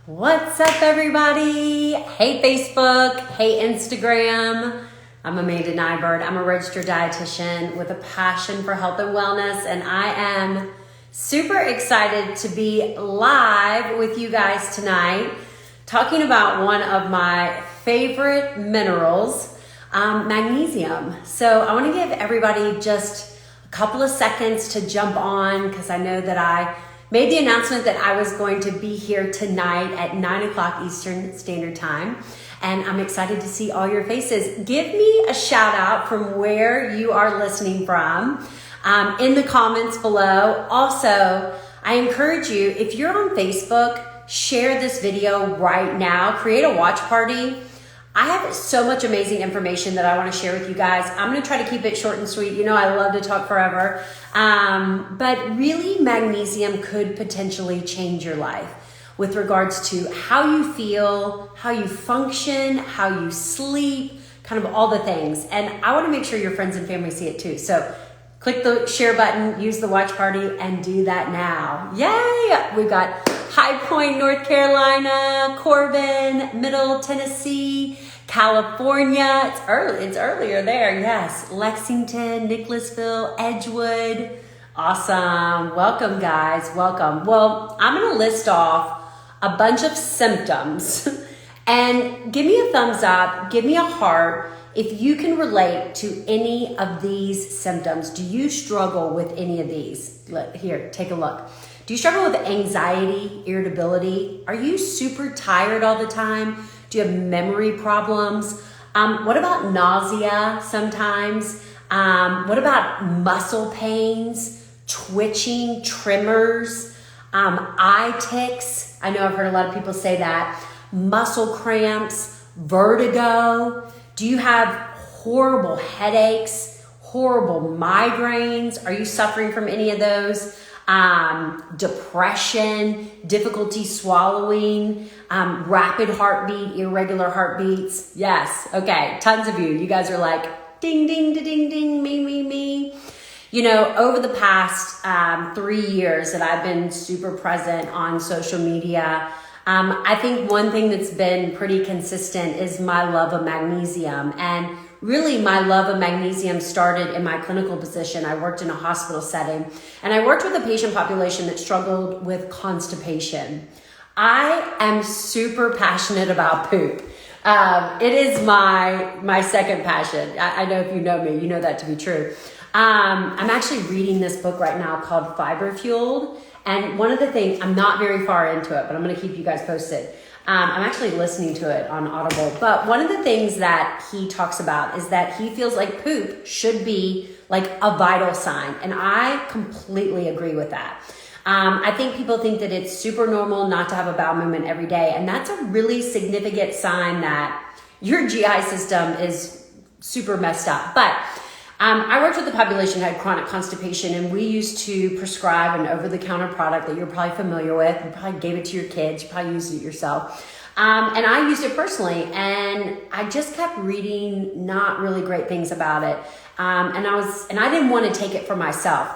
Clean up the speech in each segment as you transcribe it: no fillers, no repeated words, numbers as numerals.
What's up, everybody? Hey, Facebook. Hey, Instagram. I'm Amanda Nyberg. I'm a registered dietitian with a passion for health and wellness, and I am super excited to be live with you guys tonight talking about one of my favorite minerals, magnesium. So I want to give everybody just a couple of seconds to jump on because I know that I made the announcement that I was going to be here tonight at 9 o'clock Eastern Standard Time, and I'm excited to see all your faces. Give me a shout out from where you are listening from in the comments below. Also, I encourage you, if you're on Facebook, share this video right now. Create a watch party. I have so much amazing information that I want to share with you guys. I'm going to try to keep it short and sweet. You know, I love to talk forever. But really, magnesium could potentially change your life with regards to how you feel, how you function, how you sleep, kind of all the things. And I want to make sure your friends and family see it too. So click the share button, use the watch party, and do that now. Yay! We've got High Point, North Carolina, Corbin, Middle Tennessee, California. It's earlier there, yes. Lexington, Nicholasville, Edgewood. Awesome. Welcome, guys. Welcome. Well, I'm going to list off a bunch of symptoms and give me a thumbs up, give me a heart if you can relate to any of these symptoms. Do you struggle with any of these? Here, take a look. Do you struggle with anxiety, irritability? Are you super tired all the time? Do you have memory problems? What about nausea sometimes? What about muscle pains, twitching, tremors, eye tics? I know I've heard a lot of people say that. Muscle cramps, vertigo. Do you have horrible headaches, horrible migraines? Are you suffering from any of those? Depression, difficulty swallowing, rapid heartbeat, irregular heartbeats. Yes. Okay. Tons of you. You guys are like, ding, ding, ding, ding, me. You know, over the past 3 years that I've been super present on social media, I think one thing that's been pretty consistent is my love of magnesium. And really, my love of magnesium started in my clinical position. I worked in a hospital setting, and I worked with a patient population that struggled with constipation. I am super passionate about poop. It is my second passion. I know if you know me, you know that to be true. I'm actually reading this book right now called Fiber Fueled. And one of the things, I'm not very far into it, but I'm going to keep you guys posted. I'm actually listening to it on Audible. But one of the things that he talks about is that he feels like poop should be like a vital sign. And I completely agree with that. I think people think that it's super normal not to have a bowel movement every day. And that's a really significant sign that your GI system is super messed up. But I worked with the population that had chronic constipation, and we used to prescribe an over-the-counter product that you're probably familiar with. You probably gave it to your kids. You probably used it yourself. And I used it personally, and I just kept reading not really great things about it. And I didn't want to take it for myself.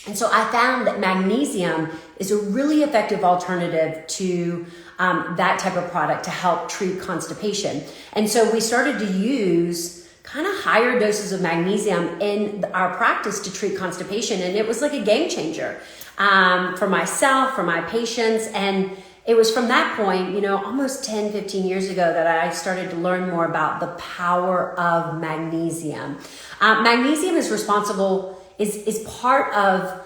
And so I found that magnesium is a really effective alternative to that type of product to help treat constipation. And so we started to use kind of higher doses of magnesium in our practice to treat constipation. And it was like a game changer for myself, for my patients. And it was from that point, you know, almost 10, 15 years ago that I started to learn more about the power of magnesium. Magnesium is part of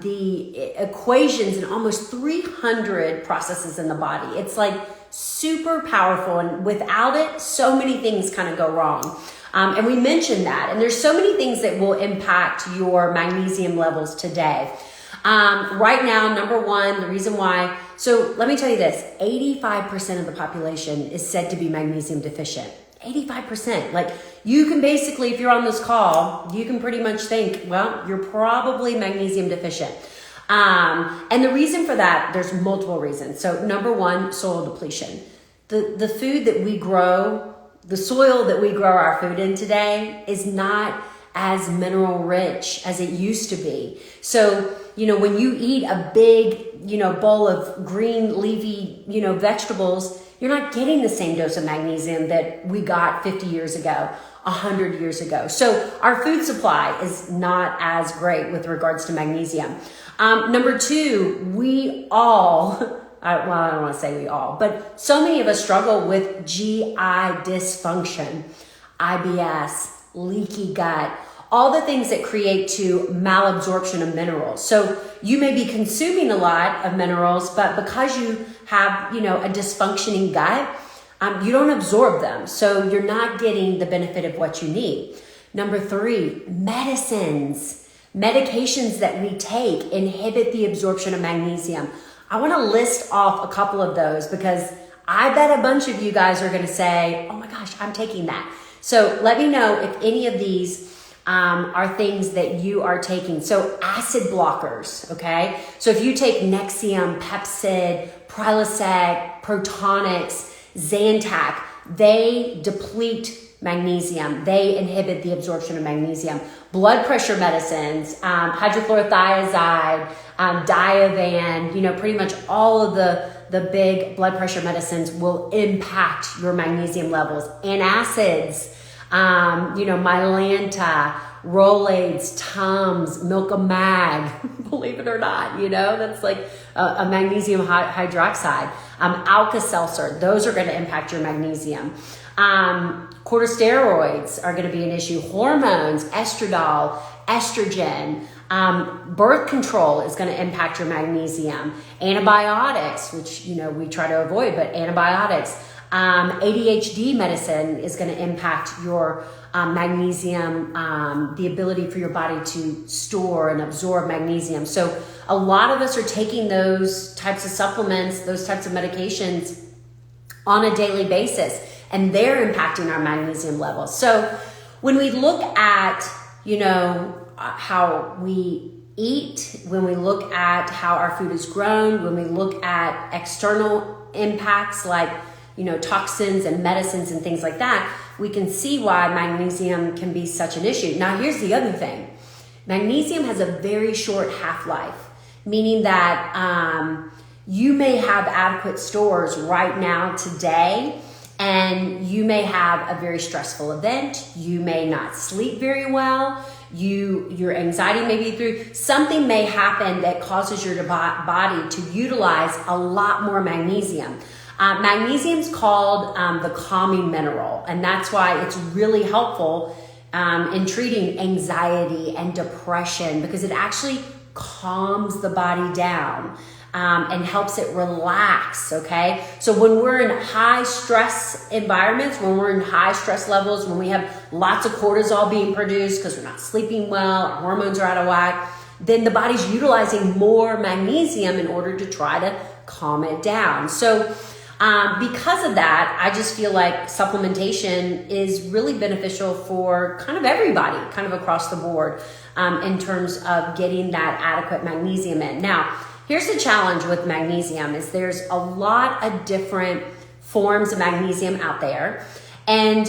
the equations in almost 300 processes in the body. It's like super powerful, and without it, so many things kind of go wrong. And we mentioned that, and there's so many things that will impact your magnesium levels today. Right now, number one, the reason why, so let me tell you this, 85% of the population is said to be magnesium deficient. 85%. Like, you can basically, if you're on this call, you can pretty much think, well, you're probably magnesium deficient. And the reason for that, there's multiple reasons. So number one, soil depletion. The food that we grow, the soil that we grow our food in today is not as mineral rich as it used to be. So, you know, when you eat a big bowl of green leafy, vegetables, you're not getting the same dose of magnesium that we got 50 years ago, 100 years ago. So our food supply is not as great with regards to magnesium. Number two, we all, I don't want to say we all, but so many of us struggle with GI dysfunction, IBS, leaky gut, all the things that create to malabsorption of minerals. So you may be consuming a lot of minerals, but because you have, a dysfunctioning gut, you don't absorb them. So you're not getting the benefit of what you need. Number three, medicines. Medications that we take inhibit the absorption of magnesium. I want to list off a couple of those because I bet a bunch of you guys are going to say, oh my gosh, I'm taking that. So let me know if any of these are things that you are taking. So acid blockers, okay? So if you take Nexium, Pepcid, Prilosec, Protonix, Zantac, they deplete magnesium. They inhibit the absorption of magnesium. Blood pressure medicines, hydrochlorothiazide, Diovan, pretty much all of the big blood pressure medicines will impact your magnesium levels. Antacids, Mylanta, Rolaids, Tums, Milkamag, believe it or not, that's like a magnesium hydroxide. Alka-Seltzer, those are going to impact your magnesium. Corticosteroids are going to be an issue. Hormones, estradiol, estrogen, birth control is going to impact your magnesium. Antibiotics, which, we try to avoid, but antibiotics. ADHD medicine is going to impact your magnesium, the ability for your body to store and absorb magnesium. So a lot of us are taking those types of supplements, those types of medications on a daily basis, and they're impacting our magnesium levels. So when we look at, how we eat, when we look at how our food is grown, when we look at external impacts like toxins and medicines and things like that, we can see why magnesium can be such an issue. Now, here's the other thing. Magnesium has a very short half-life, meaning that you may have adequate stores right now today, and you may have a very stressful event. You may not sleep very well. Your anxiety may be through. Something may happen that causes your body to utilize a lot more magnesium. Magnesium is called the calming mineral, and that's why it's really helpful in treating anxiety and depression, because it actually calms the body down and helps it relax, okay? So when we're in high stress environments, when we're in high stress levels, when we have lots of cortisol being produced because we're not sleeping well, our hormones are out of whack, then the body's utilizing more magnesium in order to try to calm it down. So because of that, I just feel like supplementation is really beneficial for kind of everybody, kind of across the board, in terms of getting that adequate magnesium in. Now, here's the challenge with magnesium is there's a lot of different forms of magnesium out there, and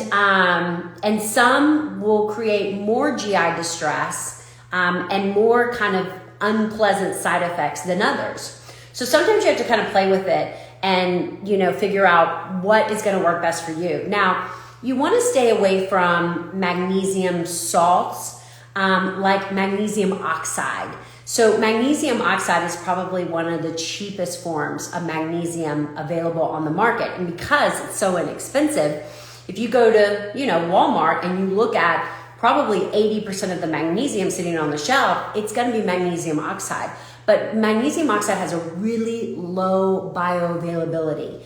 some will create more GI distress and more kind of unpleasant side effects than others. So sometimes you have to kind of play with it and, figure out what is going to work best for you. Now, you want to stay away from magnesium salts, like magnesium oxide. So magnesium oxide is probably one of the cheapest forms of magnesium available on the market. And because it's so inexpensive, if you go to, Walmart and you look at probably 80% of the magnesium sitting on the shelf, it's going to be magnesium oxide. But magnesium oxide has a really low bioavailability,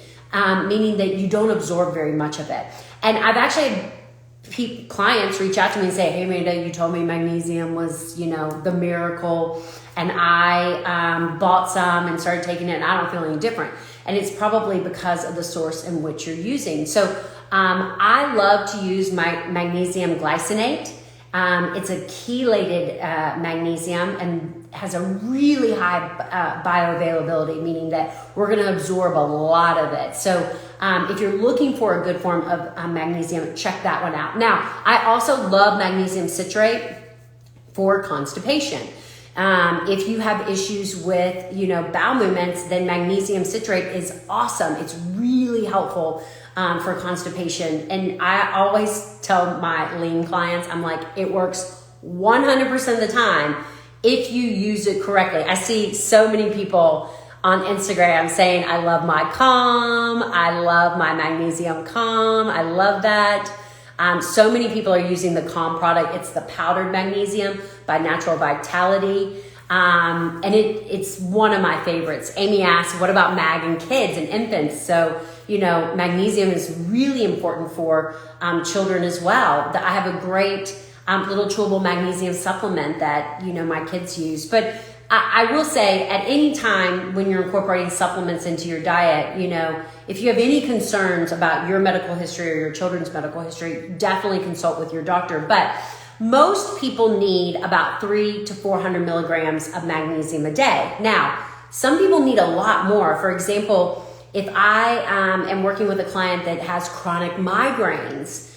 meaning that you don't absorb very much of it. And I've actually had clients reach out to me and say, hey, Amanda, you told me magnesium was, the miracle. And I bought some and started taking it, and I don't feel any different. And it's probably because of the source in which you're using. So I love to use my magnesium glycinate. It's a chelated magnesium and has a really high bioavailability, meaning that we're going to absorb a lot of it. So if you're looking for a good form of magnesium, check that one out. Now, I also love magnesium citrate for constipation. If you have issues with, bowel movements, then magnesium citrate is awesome. It's really helpful for constipation. And I always tell my lean clients, I'm like, it works 100% of the time if you use it correctly. I see so many people on Instagram saying, I love my Calm, I love my Magnesium Calm, I love that. So many people are using the Calm product. It's the powdered magnesium by Natural Vitality. And it's one of my favorites. Amy asked, what about mag in kids and infants? So, magnesium is really important for children as well. I have a great little chewable magnesium supplement that, my kids use. But I will say at any time when you're incorporating supplements into your diet, if you have any concerns about your medical history or your children's medical history, definitely consult with your doctor. But most people need about 300 to 400 milligrams of magnesium a day. Now, some people need a lot more. For example, if I am working with a client that has chronic migraines,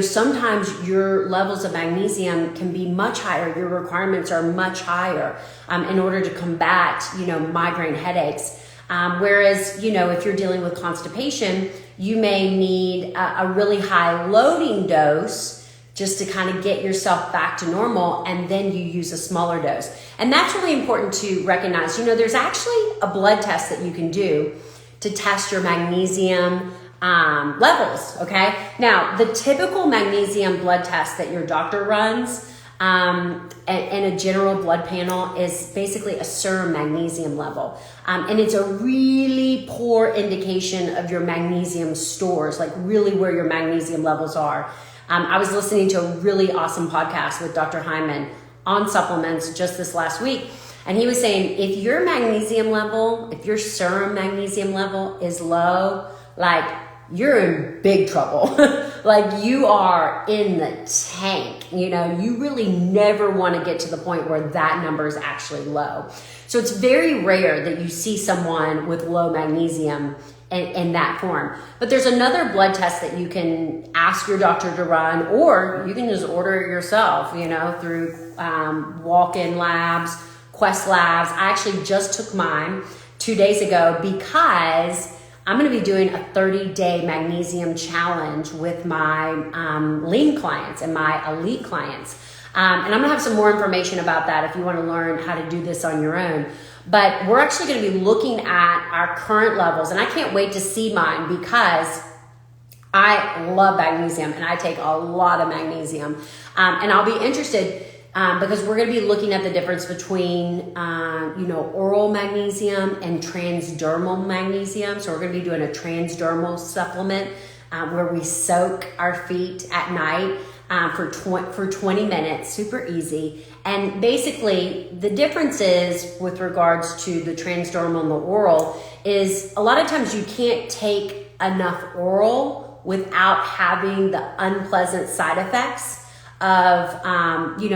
sometimes your levels of magnesium can be much higher. Your requirements are much higher in order to combat, migraine headaches. Whereas, if you're dealing with constipation, you may need a really high loading dose just to kind of get yourself back to normal, and then you use a smaller dose. And that's really important to recognize. There's actually a blood test that you can do to test your magnesium levels, okay? Now, the typical magnesium blood test that your doctor runs and a general blood panel is basically a serum magnesium level. And it's a really poor indication of your magnesium stores, like really where your magnesium levels are. I was listening to a really awesome podcast with Dr. Hyman on supplements just this last week. And he was saying, if your magnesium level, if your serum magnesium level is low, like you're in big trouble. Like you are in the tank. You really never want to get to the point where that number is actually low. So it's very rare that you see someone with low magnesium in that form. But there's another blood test that you can ask your doctor to run, or you can just order it yourself, through walk-in labs, Quest Labs. I actually just took mine 2 days ago because I'm going to be doing a 30-day magnesium challenge with my lean clients and my elite clients. And I'm going to have some more information about that if you want to learn how to do this on your own. But we're actually going to be looking at our current levels, and I can't wait to see mine because I love magnesium and I take a lot of magnesium. And I'll be interested because we're going to be looking at the difference between, oral magnesium and transdermal magnesium. So we're going to be doing a transdermal supplement where we soak our feet at night for 20 minutes, super easy. And basically the difference is with regards to the transdermal and the oral is a lot of times you can't take enough oral without having the unpleasant side effects of,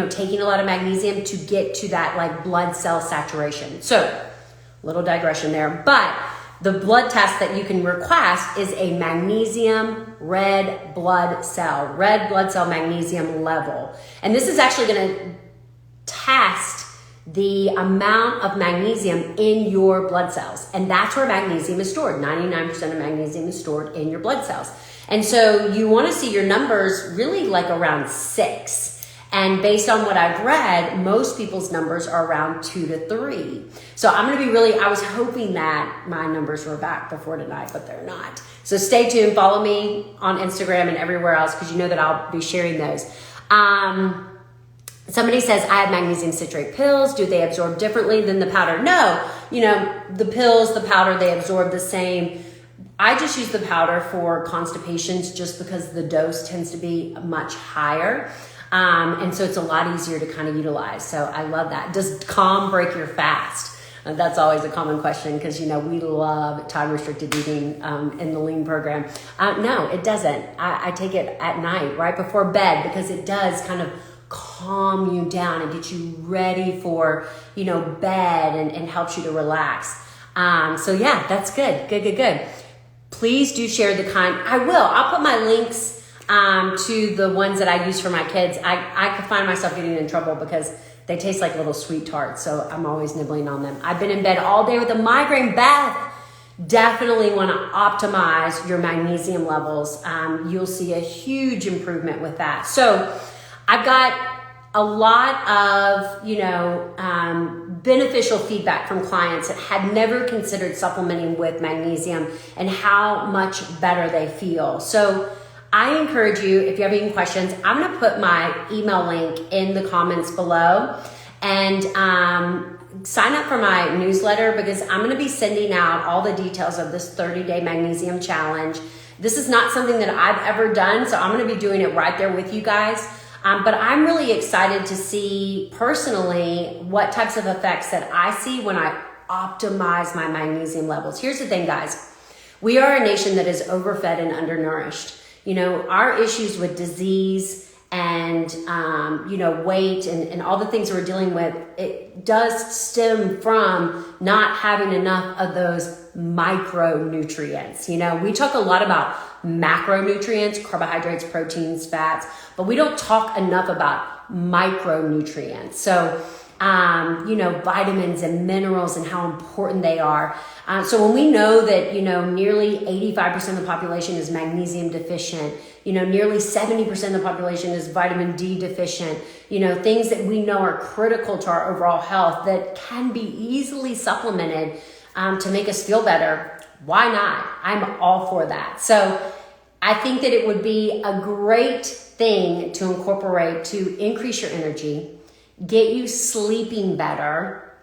taking a lot of magnesium to get to that like blood cell saturation. So little digression there, but the blood test that you can request is a magnesium red blood cell magnesium level. And this is actually going to test the amount of magnesium in your blood cells. And that's where magnesium is stored. 99% of magnesium is stored in your blood cells. And so you want to see your numbers really like around 6. And based on what I've read, most people's numbers are around 2 to 3. So I'm going to be I was hoping that my numbers were back before tonight, but they're not. So stay tuned. Follow me on Instagram and everywhere else because you know that I'll be sharing those. Somebody says, I have magnesium citrate pills. Do they absorb differently than the powder? No. The pills, the powder, they absorb the same. I just use the powder for constipations just because the dose tends to be much higher. And so it's a lot easier to kind of utilize. So I love that. Does Calm break your fast? That's always a common question because, we love time-restricted eating in the lean program. No, it doesn't. I take it at night, right before bed, because it does kind of calm you down and get you ready for, bed and helps you to relax. So yeah, that's good. Good. Please do share the kind. I will. I'll put my links to the ones that I use for my kids. I could find myself getting in trouble because They taste like little sweet tarts, so I'm always nibbling on them. I've been in bed all day with a migraine. Beth, definitely want to optimize your magnesium levels. You'll see a huge improvement with that. So I've got a lot of, beneficial feedback from clients that had never considered supplementing with magnesium and how much better they feel. So I encourage you, if you have any questions, I'm going to put my email link in the comments below, and sign up for my newsletter, because I'm going to be sending out all the details of this 30-day magnesium challenge. This is not something that I've ever done, so I'm going to be doing it right there with you guys. But I'm really excited to see personally what types of effects that I see when I optimize my magnesium levels. Here's the thing, guys. We are a nation that is overfed and undernourished. Our issues with disease and, weight and all the things we're dealing with, it does stem from not having enough of those micronutrients. We talk a lot about macronutrients, carbohydrates, proteins, fats, but we don't talk enough about micronutrients. So, vitamins and minerals and how important they are. So when we know that, nearly 85% of the population is magnesium deficient, nearly 70% of the population is vitamin D deficient, things that we know are critical to our overall health that can be easily supplemented to make us feel better. Why not? I'm all for that. So I think that it would be a great thing to incorporate to increase your energy, get you sleeping better,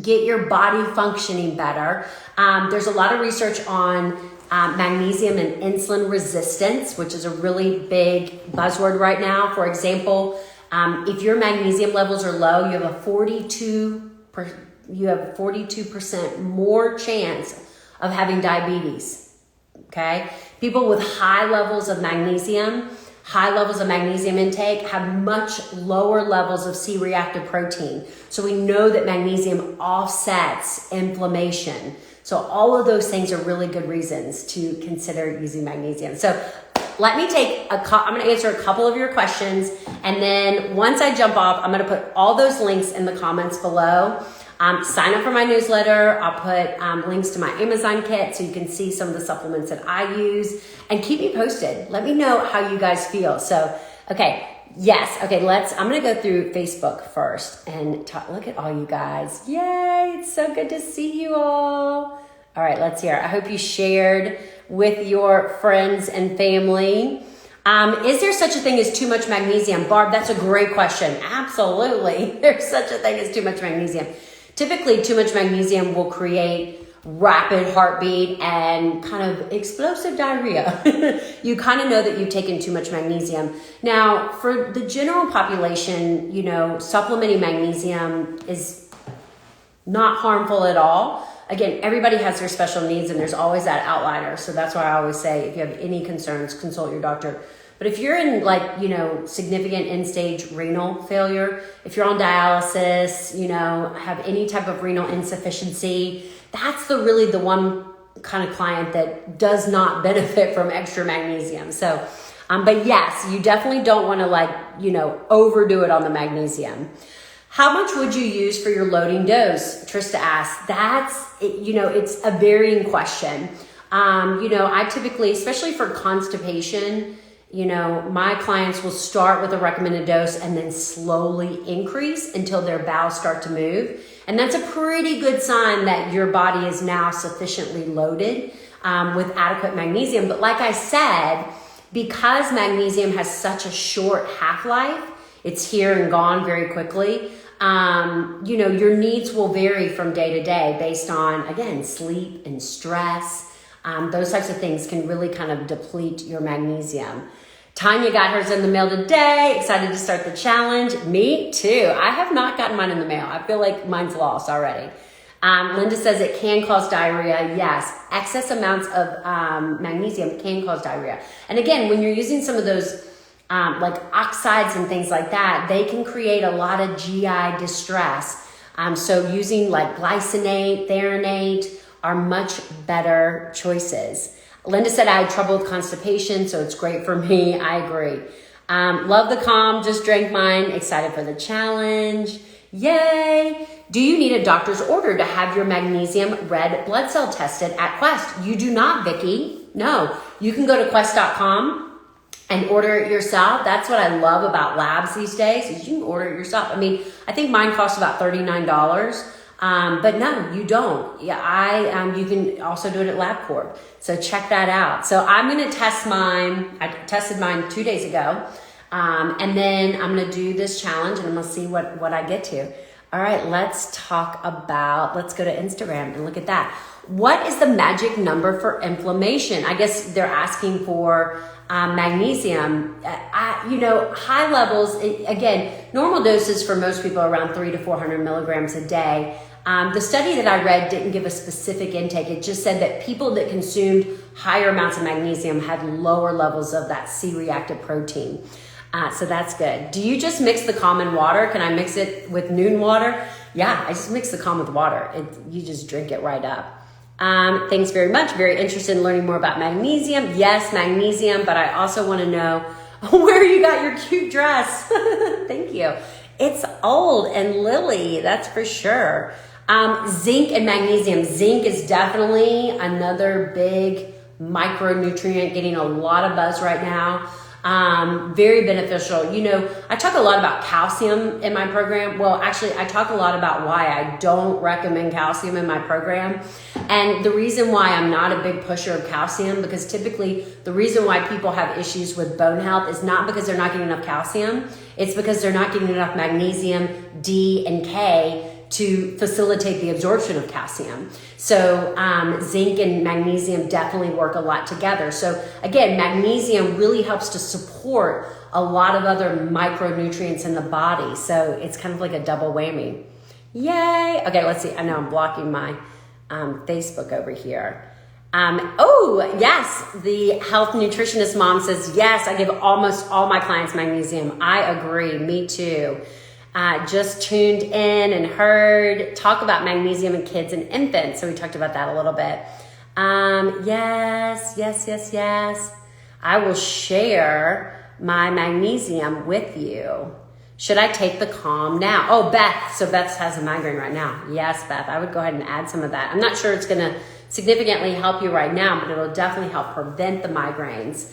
get your body functioning better. There's a lot of research on magnesium and insulin resistance, which is a really big buzzword right now. For example, if your magnesium levels are low, you have a 42% more chance of having diabetes. Okay? People with high levels of magnesium intake have much lower levels of C-reactive protein. So we know that magnesium offsets inflammation. So all of those things are really good reasons to consider using magnesium. So let me I'm going to answer a couple of your questions. And then once I jump off, I'm going to put all those links in the comments below. Sign up for my newsletter. I'll put links to my Amazon kit so you can see some of the supplements that I use, and keep me posted. Let me know how you guys feel. So, okay. Yes. Okay. I'm going to go through Facebook first and look at all you guys. Yay. It's so good to see you all. All right. Let's hear. I hope you shared with your friends and family. Is there such a thing as too much magnesium? Barb, that's a great question. Absolutely. There's such a thing as too much magnesium. Typically, too much magnesium will create rapid heartbeat and kind of explosive diarrhea. You kind of know that you've taken too much magnesium. Now, for the general population, supplementing magnesium is not harmful at all. Again, everybody has their special needs, and there's always that outlier. So that's why I always say, if you have any concerns, consult your doctor. But if you're in significant end-stage renal failure, if you're on dialysis, have any type of renal insufficiency, that's really the one kind of client that does not benefit from extra magnesium. So, but yes, you definitely don't want to overdo it on the magnesium. How much would you use for your loading dose? Trista asked. It's a varying question. I typically, especially for constipation, my clients will start with a recommended dose and then slowly increase until their bowels start to move. And that's a pretty good sign that your body is now sufficiently loaded with adequate magnesium. But like I said, because magnesium has such a short half-life, it's here and gone very quickly, your needs will vary from day to day based on, again, sleep and stress. Those types of things can really kind of deplete your magnesium. Tanya got hers in the mail today. Excited to start the challenge. Me too. I have not gotten mine in the mail. I feel like mine's lost already. Linda says it can cause diarrhea. Yes, excess amounts of magnesium can cause diarrhea. And again, when you're using some of those like oxides and things like that, they can create a lot of GI distress. So using like glycinate, theranostate are much better choices. Linda said I had trouble with constipation, so it's great for me. I agree. Love the calm, just drank mine. Excited for the challenge. Yay! Do you need a doctor's order to have your magnesium red blood cell tested at Quest? You do not, Vicki. No, you can go to quest.com and order it yourself. That's what I love about labs these days, is you can order it yourself. I mean, I think mine costs about $39. But no, you don't. Yeah, you can also do it at LabCorp. So check that out. So I'm going to test mine. I tested mine 2 days ago. And then I'm going to do this challenge and I'm going to see what I get to. All right, let's go to Instagram and look at that. What is the magic number for inflammation? I guess they're asking for magnesium. High levels, again, normal doses for most people are around 300 to 400 milligrams a day. The study that I read didn't give a specific intake. It just said that people that consumed higher amounts of magnesium had lower levels of that C-reactive protein. So that's good. Do you just mix the calm in water? Can I mix it with Noon water? Yeah, I just mix the calm with water. You just drink it right up. Thanks very much. Very interested in learning more about magnesium. Yes, magnesium, but I also want to know where you got your cute dress. Thank you. It's old and Lily, that's for sure. Zinc and magnesium. Zinc is definitely another big micronutrient getting a lot of buzz right now. Very beneficial. You know, I talk a lot about calcium in my program. Well, actually, I talk a lot about why I don't recommend calcium in my program. And the reason why I'm not a big pusher of calcium, because typically the reason why people have issues with bone health is not because they're not getting enough calcium. It's because they're not getting enough magnesium, D, and K to facilitate the absorption of calcium. So zinc and magnesium definitely work a lot together. So again, magnesium really helps to support a lot of other micronutrients in the body. So it's kind of like a double whammy. Yay. Okay, let's see. I know I'm blocking my Facebook over here. Oh, yes. The health nutritionist mom says, yes, I give almost all my clients magnesium. I agree. Me too. Just tuned in and heard talk about magnesium in kids and infants. So we talked about that a little bit. Yes. I will share my magnesium with you. Should I take the Calm now? Oh, Beth. So Beth has a migraine right now. Yes, Beth. I would go ahead and add some of that. I'm not sure it's going to significantly help you right now, but it'll definitely help prevent the migraines,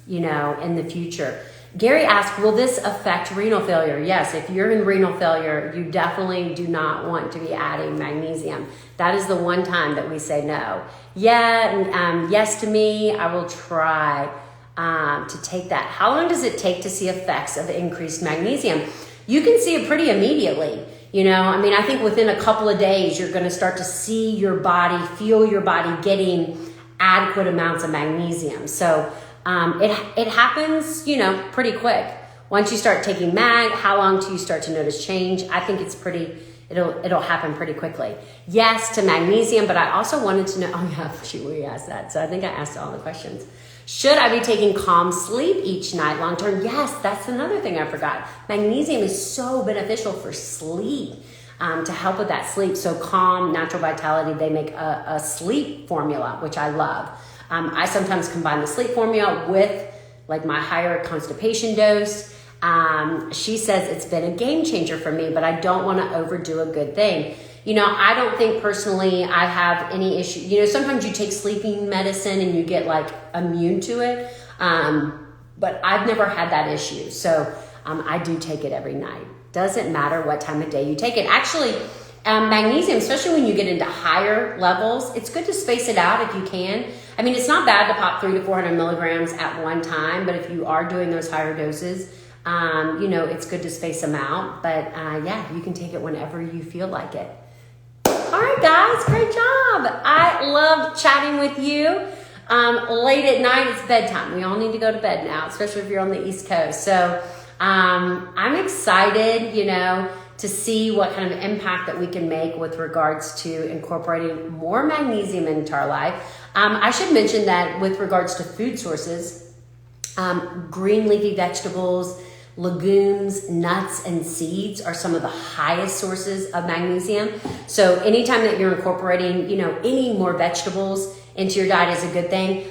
in the future. Gary asked, will this affect renal failure? Yes, if you're in renal failure, you definitely do not want to be adding magnesium. That is the one time that we say no. Yeah, yes to me, I will try to take that. How long does it take to see effects of increased magnesium? You can see it pretty immediately. I think within a couple of days, you're going to start to see your body, feel your body getting adequate amounts of magnesium. So it happens, pretty quick. Once you start taking mag, how long till you start to notice change? I think it's it'll happen pretty quickly. Yes to magnesium, but I also wanted to know, we asked that. So I think I asked all the questions. Should I be taking Calm Sleep each night long term? Yes, that's another thing I forgot. Magnesium is so beneficial for sleep, to help with that sleep. So Calm, Natural Vitality, they make a sleep formula, which I love. I sometimes combine the sleep formula with like my higher constipation dose. She says it's been a game changer for me, but I don't want to overdo a good thing. I don't think personally I have any issue. Sometimes you take sleeping medicine and you get like immune to it. But I've never had that issue. So I do take it every night. Doesn't matter what time of day you take it. Actually, magnesium, especially when you get into higher levels, it's good to space it out if you can. It's not bad to pop 300 to 400 milligrams at one time, but if you are doing those higher doses, it's good to space them out. But you can take it whenever you feel like it. All right, guys, great job. I love chatting with you. Late at night, it's bedtime. We all need to go to bed now, especially if you're on the East Coast. So I'm excited, to see what kind of impact that we can make with regards to incorporating more magnesium into our life. I should mention that with regards to food sources, green leafy vegetables, legumes, nuts, and seeds are some of the highest sources of magnesium. So anytime that you're incorporating, any more vegetables into your diet is a good thing.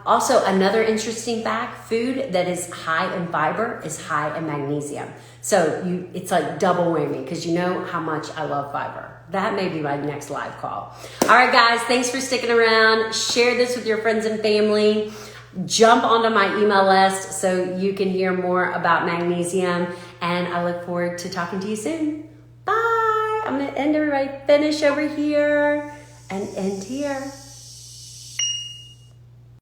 Also, another interesting fact, food that is high in fiber is high in magnesium. So it's like double whammy because you know how much I love fiber. That may be my next live call. All right, guys, thanks for sticking around. Share this with your friends and family. Jump onto my email list so you can hear more about magnesium. And I look forward to talking to you soon. Bye. I'm going to end everybody. Finish over here and end here.